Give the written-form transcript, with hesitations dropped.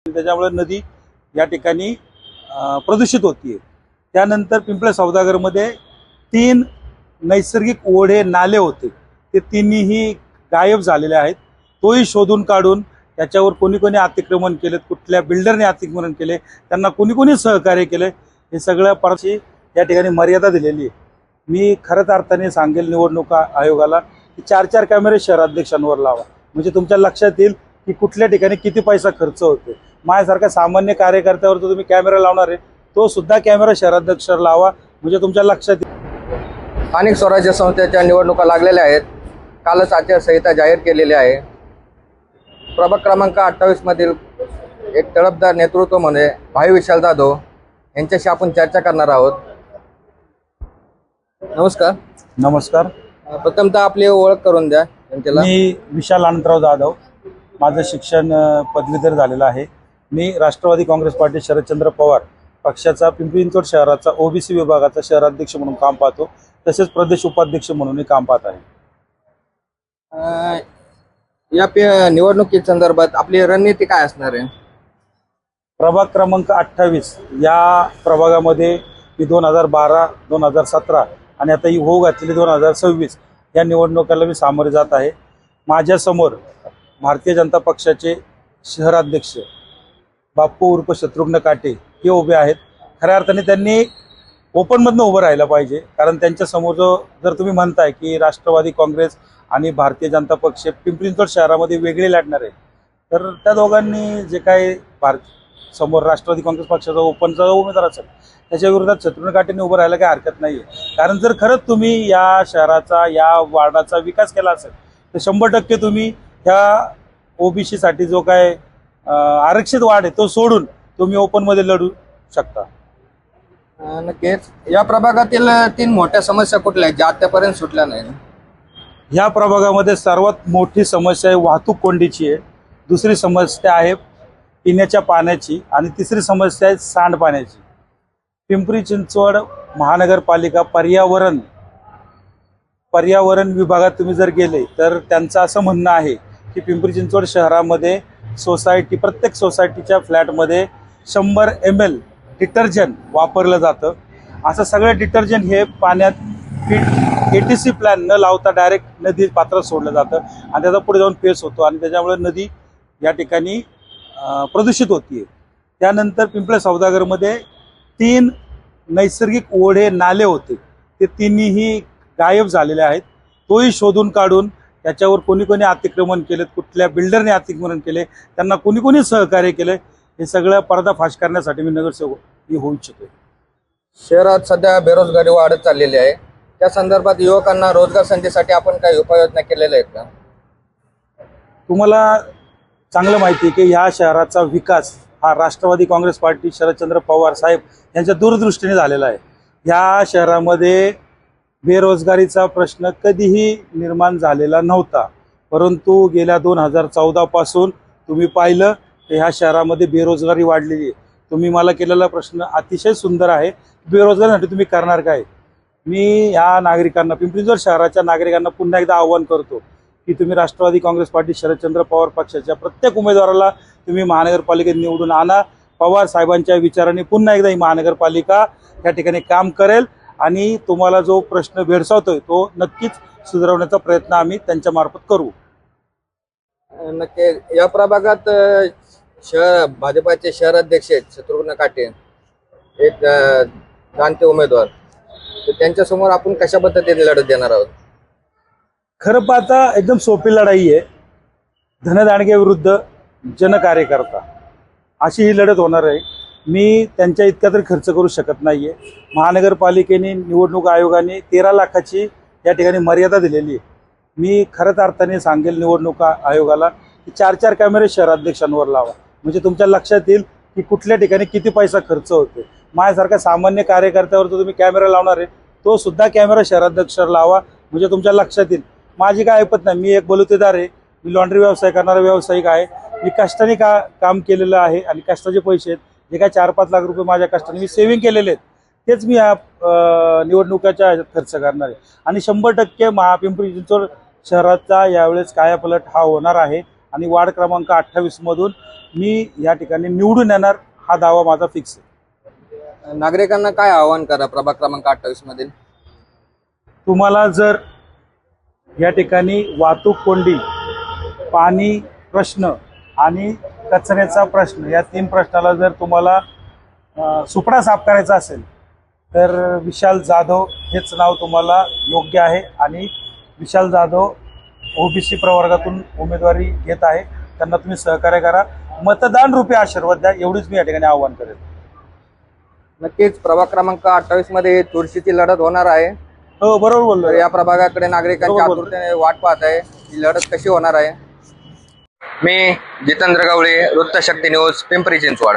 त्याच्यामुळे नदी या ठिकाणी प्रदूषित होतीये। त्यानंतर पिंपळे सौदागरमध्ये 3 नैसर्गिक ओढे नाले होते, ते तिन्हीही गायब झालेले आहेत। तोही शोधून काढून त्याच्यावर कोणी कोणी अतिक्रमण केले, कुठल्या बिल्डरने अतिक्रमण केले, त्यांना कोणी कोणी सहकार्य केले, हे सगळ्या परची या ठिकाणी मर्यादा दिलेली आहे। मी खरंच अर्थाने सांगेल निवडणूक आयोगाला की 4-4 कॅमेरे शहराध्यक्षांवर लावा, म्हणजे तुमच्या लक्षात येईल की कुठल्या ठिकाणी किती पैसा खर्च होते। माझ्यासारख्या सामान्य कार्यकर्त्यावर जो तुम्ही कॅमेरा लावणार आहे, तो सुद्धा कॅमेरा शहराध्यक्षावर लावा, म्हणजे तुमच्या लक्षात येईल। स्थानिक स्वराज्य संस्थेच्या निवडणुका लागलेल्या आहेत। कालच आचारसंहिता जाहीर केलेली आहे। प्रभाग क्रमांक 28 मधील एक तडफदार नेतृत्व म्हणजे भाई विशाल जाधव यांच्याशी आपण चर्चा करणार आहोत। नमस्कार। नमस्कार। प्रथमतः आपली ओळख करून द्या जनतेला। मी विशाल अनंतराव जाधव, माझं शिक्षण पदवीधर झालेलं आहे। मी राष्ट्रवादी काँग्रेस पार्टी शरदचंद्र पवार पक्षाचा पिंपरी चिंचवड शहराचा ओबीसी विभागाचा शहराध्यक्ष म्हणून काम पाहतो, तसेच प्रदेश उपाध्यक्ष म्हणूनही काम पाहत आहे। या निवडणुकी संदर्भात आपली रणनीती काय असणार आहे? प्रभाग क्रमांक 28 या प्रभागामध्ये मी 2012, 2017 आणि आता ही होऊ घातलेली 2026 या निवडणुकाला मी सामोरे जात आहे। माझ्यासमोर भारतीय जनता पक्षाचे शहराध्यक्ष बाप्पू उर्फ शत्रुघ्न काटे हे उभे आहेत। खऱ्या अर्थाने त्यांनी ओपनमधनं उभं राहायला पाहिजे, कारण त्यांच्यासमोर जर तुम्ही म्हणताय की राष्ट्रवादी काँग्रेस आणि भारतीय जनता पक्ष पिंपरी चिंचवड शहरामध्ये वेगळे लढणार आहे, तर त्या दोघांनी जे काही समोर राष्ट्रवादी काँग्रेस पक्षाचा ओपनचा उमेदवार असेल त्याच्या विरोधात शत्रुघ्न काटेंनी उभं राहायला काही हरकत नाही आहे। कारण जर खरंच तुम्ही या शहराचा, या वार्डाचा विकास केला असेल तर 100% तुम्ही ह्या ओबीसीसाठी जो काय आरक्षित वार्ड आहे तो सोडून तुम्ही ओपनमध्ये लढू शकता। नक्कीच। या प्रभागातील 3 मोठ्या समस्या कुठल्या आहेत ज्या आतापर्यंत सुटल्या नाही? ह्या प्रभागामध्ये सर्वात मोठी समस्या आहे वाहतूक कोंडीची आहे, दुसरी समस्या आहे पिण्याच्या पाण्याची आणि तिसरी समस्या आहे सांडपाण्याची। पिंपरी चिंचवड महानगरपालिका पर्यावरण विभागात तुम्ही जर गेले तर त्यांचं असं म्हणणं आहे की पिंपरी चिंचवड शहरामध्ये प्रत्येक सोसायटीच्या फ्लॅटमध्ये 100 ml डिटर्जंट वापरलं जातं। असं सगळं डिटर्जंट हे पाण्यात ATC प्लॅन न लावता डायरेक्ट नदी पात्रात सोडलं जातं आणि त्याचा पुढे जाऊन फेस होतो आणि त्याच्यामुळे नदी या ठिकाणी प्रदूषित होतीये। त्यानंतर पिंपळे सौदागरमध्ये 3 नैसर्गिक ओढे नाले होते, ते तिन्हीही गायब झालेले आहेत। तोही शोधून काढून त्याच्यावर कोणी कोणी अतिक्रमण केले, कुठल्या बिल्डरने अतिक्रमण केले, त्यांना कोणी कोणी सहकार्य केले, हे सगळं पर्दाफाश करण्यासाठी मी नगरसेवक होऊ इच्छितो। शहरात सध्या बेरोजगारी वाढत चाललेली आहे, त्या संदर्भात युवकांना रोजगार संधीसाठी आपण काही उपाययोजना केलेल्या आहेत का? तुम्हाला चांगलं माहिती आहे की ह्या शहराचा विकास हा राष्ट्रवादी काँग्रेस पार्टी शरदचंद्र पवार साहेब यांच्या दूरदृष्टीने झालेला आहे। ह्या शहरामध्ये बेरोजगारीचा प्रश्न कधीही निर्माण झालेला नव्हता, परंतु गेल्या 2014 पासून तुम्ही पाहिलं तर ह्या शहरामध्ये बेरोजगारी वाढलेली आहे। तुम्ही मला केलेला प्रश्न अतिशय सुंदर आहे, बेरोजगारीसाठी तुम्ही करणार काय? मी ह्या नागरिकांना, पिंपरी चिंचवड शहराच्या नागरिकांना पुन्हा एकदा आवाहन करतो की तुम्ही राष्ट्रवादी काँग्रेस पार्टी शरदचंद्र पवार पक्षाच्या प्रत्येक उमेदवाराला तुम्ही महानगरपालिकेत निवडून आणा। पवार साहेबांच्या विचाराने पुन्हा एकदा ही महानगरपालिका या ठिकाणी काम करेल आणि तुम्हाला जो प्रश्न भेडसावतोय तो नक्कीच सुधारवण्याचा प्रयत्न आम्ही त्यांच्या मार्फत करू। नक्की। या प्रभागात भाजपाचे शहराध्यक्ष शत्रुघ्न काटे एक जाणते उमेदवार, तर त्यांच्यासमोर आपण कशा पद्धतीने लढत देणार आहोत? खरं पाहता एकदम सोपी लढाई आहे, धनदांडगे विरुद्ध जनकार्यकर्ता अशी ही लढत होणार आहे। मी त्यांच्या इतक्या तरी खर्च करू शकत नाहीये। महानगरपालिकेने, निवडणूक आयोगाने 13 लाखाची या ठिकाणी मर्यादा दिलेली आहे। मी खरंच अर्थाने सांगेल निवडणूक आयोगाला की 4-4 कॅमेरे शहराध्यक्षांवर लावा, म्हणजे तुमच्या लक्षात येईल की कुठल्या ठिकाणी किती पैसा खर्च होते। माझ्यासारख्या सामान्य कार्यकर्त्यावर जो तुम्ही कॅमेरा लावणार आहे, तो सुद्धा कॅमेरा शहराध्यक्षावर लावा, म्हणजे तुमच्या लक्षात येईल। माझी काय ऐपत नाही, मी एक बलुतेदार आहे, मी लॉन्ड्री व्यवसाय करणारा व्यावसायिक आहे। मी कष्टाने काम केलेलं आहे आणि कष्टाचे पैसे आहेत, जे काय 4-5 लाख रुपये माझ्या कष्टाने मी सेव्हिंग केलेले आहेत, तेच मी या निवडणुकाच्या खर्च करणार आहे। आणि 100% पिंपरी चिंचवड शहराचा यावेळेस कायापालट हा होणार आहे आणि वार्ड क्रमांक 28 मधून मी या ठिकाणी निवडून येणार, हा दावा माझा फिक्स आहे. नागरिकांना काय आवाहन करा प्रभाग क्रमांक 28 मधील? तुम्हाला जर या ठिकाणी वाहतूक कोंडी, पाणी प्रश्न आणि कचऱ्याचा प्रश्न, या 3 प्रश्नाला जर तुम्हाला सुपडा साफ करायचा असेल तर विशाल जाधव हेच नाव तुम्हाला योग्य आहे. आणि विशाल जाधव ओबीसी प्रवर्गातून उमेदवारी घेत आहे. त्यांना तुम्ही सहकार्य करा, मतदान रूपी आशीर्वाद द्या, एवढीच मी या ठिकाणी आवाहन करेन. नक्कीच प्रभाग क्रमांक 28 मध्ये चुरशीची लढत होणार आहे. हो, बरोबर बोललो. तर या प्रभागाकडे नागरिकांची बरोबर. आतुरतेने वाट पाहत आहे, ही लढत कशी होणार आहे. मी जितेंद्र गवळे, वृत्तशक्ती न्यूज, पिंपरी चिंचवड.